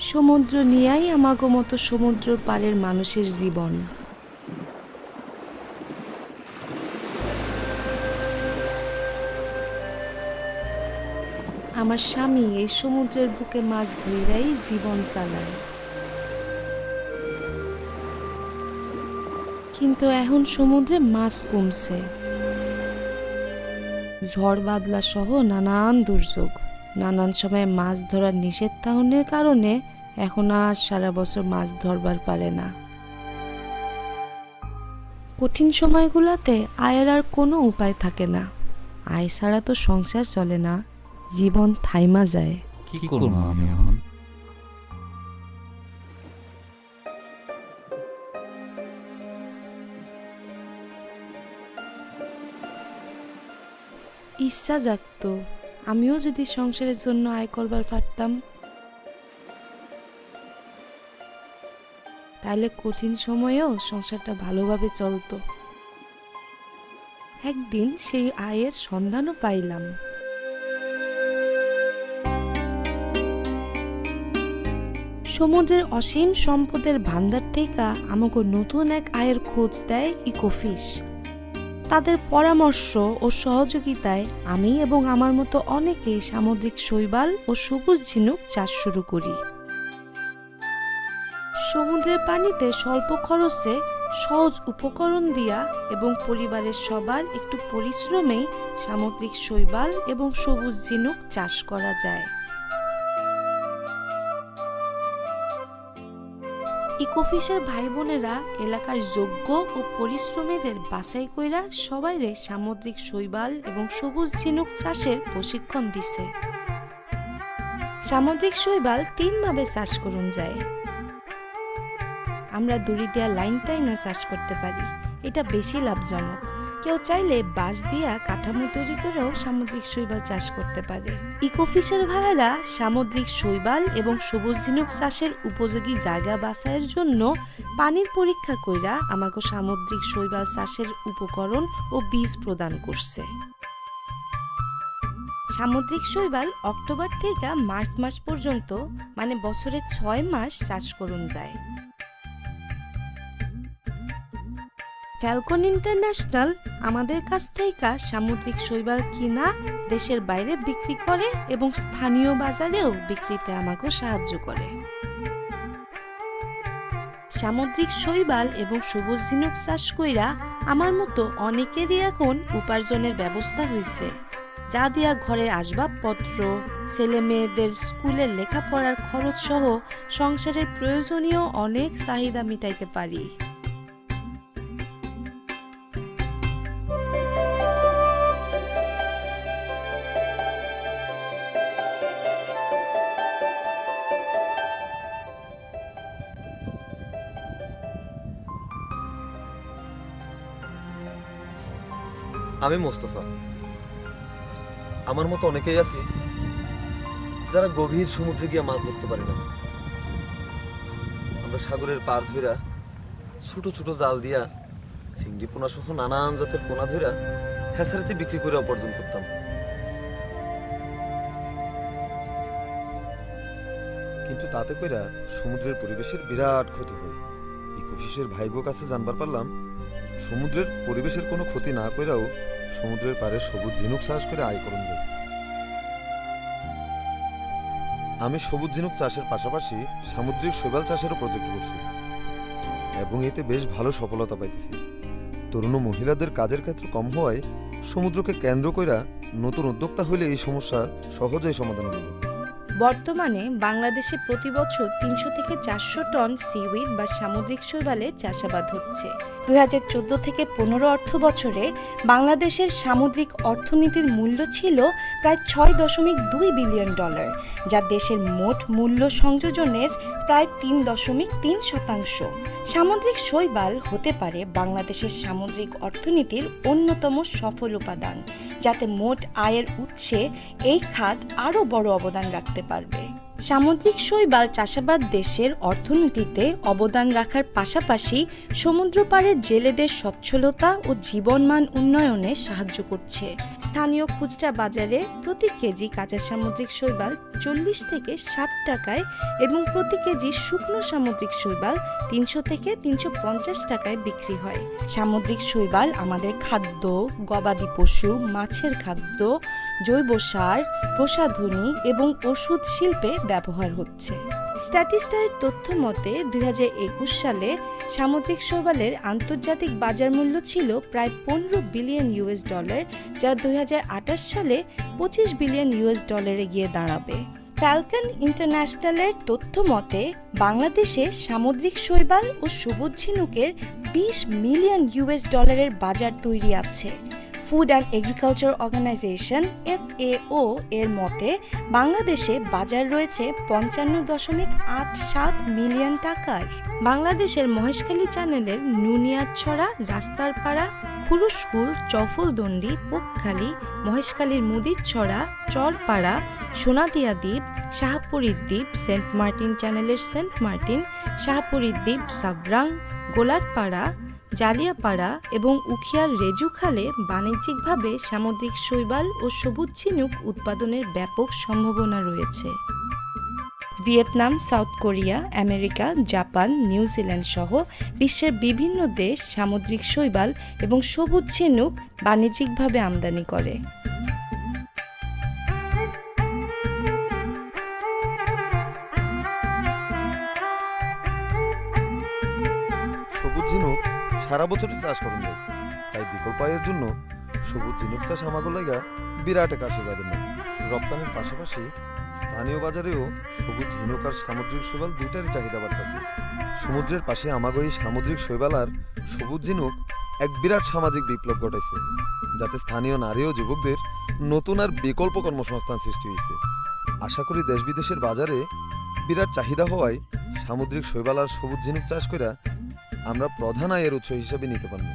সমুদ্র নিয়েই আমাগো মতো সমুদ্র পাড়ের মানুষের জীবন। আমার স্বামী এই সমুদ্রের বুকে মাছ ধইরাই জীবন চালায়, কিন্তু এখন সমুদ্রে মাছ কমছে। ঝড় বাদলা সহ নানান দুর্যোগ, নানান সময় মাছ ধরার নিষেধাজ্ঞার কারণে এখন আর সারা বছর মাছ ধরবার পারে না। কঠিন সময়গুলোতে আয়ের আর কোনো উপায় থাকে না। আয় ছাড়া তো সংসার চলে না, জীবন থাইমা যায়। কি করব আমি এখন? ইচ্ছা জাগতো আমিও যদি সংসারের জন্য আয় করবার পারতাম, তাহলে কঠিন সময়েও সংসারটা ভালোভাবে চলতো। একদিন সেই আয়ের সন্ধানও পাইলাম। সমুদ্রের অসীম সম্পদের ভান্ডার থেকে আমাকে নতুন এক আয়ের খোঁজ দেয় ইকোফিশ। তাদের পরামর্শ ও সহযোগিতায় আমি এবং আমার মতো অনেকেই সামুদ্রিক শৈবাল ও সবুজ ঝিনুক চাষ শুরু করি। সমুদ্রের পানিতে স্বল্প খরচে সহজ উপকরণ দিয়া এবং পরিবারের সবার একটু পরিশ্রমেই সামুদ্রিক শৈবাল এবং সবুজ ঝিনুক চাষ করা যায়। ইকোফিশের ভাই বোনেরা এলাকার যোগ্য ও পরিশ্রমীদের বাছাই কইরা সবাইরে সামুদ্রিক শৈবাল এবং সবুজ ঝিনুক চাষের প্রশিক্ষণ দিছে। সামুদ্রিক শৈবাল 3 ভাবে চাষ করুন যায়। আমরা দড়ি দেয়া লাইন টাইনা চাষ করতে পারি, এটা বেশি লাভজনক। কেউ চাইলে বাঁশ দিয়া কাঠামো তৈরি করেও সামুদ্রিক শৈবাল চাষ করতে পারে। ইকোফিশের ভাইয়েরা সামুদ্রিক শৈবাল এবং সবুজ ঝিনুক চাষের উপযোগী জায়গা বাছাইয়ের জন্য পানির পরীক্ষা কইরা আমাকে সামুদ্রিক শৈবাল চাষের উপকরণ ও বীজ প্রদান করছে। সামুদ্রিক শৈবাল অক্টোবর থেকে মার্চ মাস পর্যন্ত, মানে বছরে 6 মাস চাষ করুন যায়। ফ্যালকন ইন্টারন্যাশনাল আমাদের কাছ থেকে সামুদ্রিক শৈবাল কিনা দেশের বাইরে বিক্রি করে এবং স্থানীয় বাজারেও বিক্রিতে আমাকে সাহায্য করে। সামুদ্রিক শৈবাল এবং সবুজ ঝিনুক চাষ কইরা আমার মতো অনেকেরই এখন উপার্জনের ব্যবস্থা হয়েছে, যা দিয়া ঘরের আসবাবপত্র, ছেলে মেয়েদের স্কুলের লেখাপড়ার খরচ সহ সংসারের প্রয়োজনীয় অনেক চাহিদা মিটাইতে পারি। আমি মোস্তফা। আমার মতো অনেকেই আছে যারা গভীর সমুদ্রে গিয়ে মাছ ধরতে পারে না। আমরা সাগরের পার ধইরা ছোট ছোট জাল দিয়া চিংড়ি পোনা সহ নানান জাতের পোনা ধইরা হ্যাচারিতে বিক্রি করে উপার্জন করতাম। কিন্তু তাতে কইরা সমুদ্রের পরিবেশের বিরাট ক্ষতি হয়। ইকোফিশের ভাইগো কাছে জানবার পারলাম সমুদ্রের পরিবেশের কোনো ক্ষতি না কইরাও সমুদ্রের পাড়ে সবুজ ঝিনুক চাষ করে আয় করুন যায়। আমি সবুজ ঝিনুক চাষের পাশাপাশি সামুদ্রিক শৈবাল চাষেরও প্রজেক্ট করছি এবং এতে বেশ ভালো সফলতা পাইতেছি। তরুণ মহিলাদের কাজের ক্ষেত্র কম হওয়ায় সমুদ্রকে কেন্দ্র কইরা নতুন উদ্যোক্তা হইলে এই সমস্যা সহজেই সমাধান হবে। বর্তমানে বাংলাদেশে প্রতি বছর 300 থেকে 400 টন সিউইড বা সামুদ্রিক শৈবালের চাষাবাদ হচ্ছে। 2014 থেকে 15 অর্থ বছরে বাংলাদেশের সামুদ্রিক অর্থনীতির মূল্য ছিল প্রায় $6.2 বিলিয়ন, যা দেশের মোট মূল্য সংযোজনের প্রায় 3.3%। সামুদ্রিক শৈবাল হতে পারে বাংলাদেশের সামুদ্রিক অর্থনীতির অন্যতম সফল উপাদান, যাতে মোট আয়ের উৎসে এই খাত আরও বড় অবদান রাখতে পারবে। সামুদ্রিক শৈবাল চাষাবাদ দেশের অর্থনীতিতে অবদান রাখার পাশাপাশি সমুদ্র পাড়ে জেলেদের সচ্ছলতা ও জীবনমান উন্নয়নে সাহায্য করছে। স্থানীয় খুচরা বাজারে প্রতি কেজি কাঁচা সামুদ্রিক শৈবাল 40 থেকে 60 টাকায় এবং প্রতি কেজি শুকনো সামুদ্রিক শৈবাল 300 থেকে 350 টাকায় বিক্রি হয়। সামুদ্রিক শৈবাল আমাদের খাদ্য, গবাদি পশু, মাছের খাদ্য, জৈব সার, প্রসাধনী এবং ওষুধ শিল্পে ব্যবহার হচ্ছে। স্ট্যাটিস্টার তথ্য মতে 2021 সালে সামুদ্রিক শৈবালের আন্তর্জাতিক বাজার মূল্য ছিল প্রায় $15 বিলিয়ন, যা 2028 সালে $25 বিলিয়ন গিয়ে দাঁড়াবে। ফ্যালকন ইন্টারন্যাশনালের তথ্য মতে বাংলাদেশে সামুদ্রিক শৈবাল ও সবুজ ঝিনুকের $20 মিলিয়ন বাজার তৈরি আছে। Food and agriculture organization FAO এর মতে বাংলাদেশে বাজার রয়েছে 55.87 মিলিয়ন টাকার। বাংলাদেশের মহেশখালী চ্যানেলের নুনিয়াছড়া, রাস্তারপাড়া, খুরুশকুল, চফলদণ্ডি, পোকখালী, মহেশখালীর মুদিরছড়া, চরপাড়া, সোনাদিয়া দ্বীপ, শাহপুরীর দ্বীপ, সেন্ট মার্টিন চ্যানেলের সেন্ট মার্টিন, শাহপুরীর দ্বীপ, সাবরাং, গোলারপাড়া, জালিয়াপাড়া এবং উখিয়ার রেজুখালে বাণিজ্যিকভাবে সামুদ্রিক শৈবাল ও সবুজ ঝিনুক উৎপাদনের ব্যাপক সম্ভাবনা রয়েছে। Vietnam, south Korea, America, Japan, New Zealand সহ বিশ্বের বিভিন্ন দেশ সামুদ্রিক শৈবাল এবং সবুজ ঝিনুক বাণিজ্যিকভাবে আমদানি করে। সবুজ ঝিনুক সারা বছরই চাষ করা যায়, তাই বিকল্প আয়ের জন্য সবুজ ঝিনুক চাষ আমাগো লাগা বিরাট এক আশীর্বাদের নাম। রপ্তানির পাশাপাশি স্থানীয় বাজারেও সবুজ ঝিনুক আর সামুদ্রিক শৈবাল দুইটারই চাহিদা বাড়তেছে। সমুদ্রের পাশে আমাগো এই সামুদ্রিক শৈবাল আর সবুজ ঝিনুক এক বিরাট সামাজিক বিপ্লব ঘটাইছে, যাতে স্থানীয় নারী ও যুবকদের নতুন আর বিকল্প কর্মসংস্থান সৃষ্টি হয়েছে। আশা করি দেশ বিদেশের বাজারে বিরাট চাহিদা হওয়ায় সামুদ্রিক শৈবাল আর সবুজ ঝিনুক চাষ করে আমরা প্রধান আয়ের উৎস হিসেবে নিতে পারব।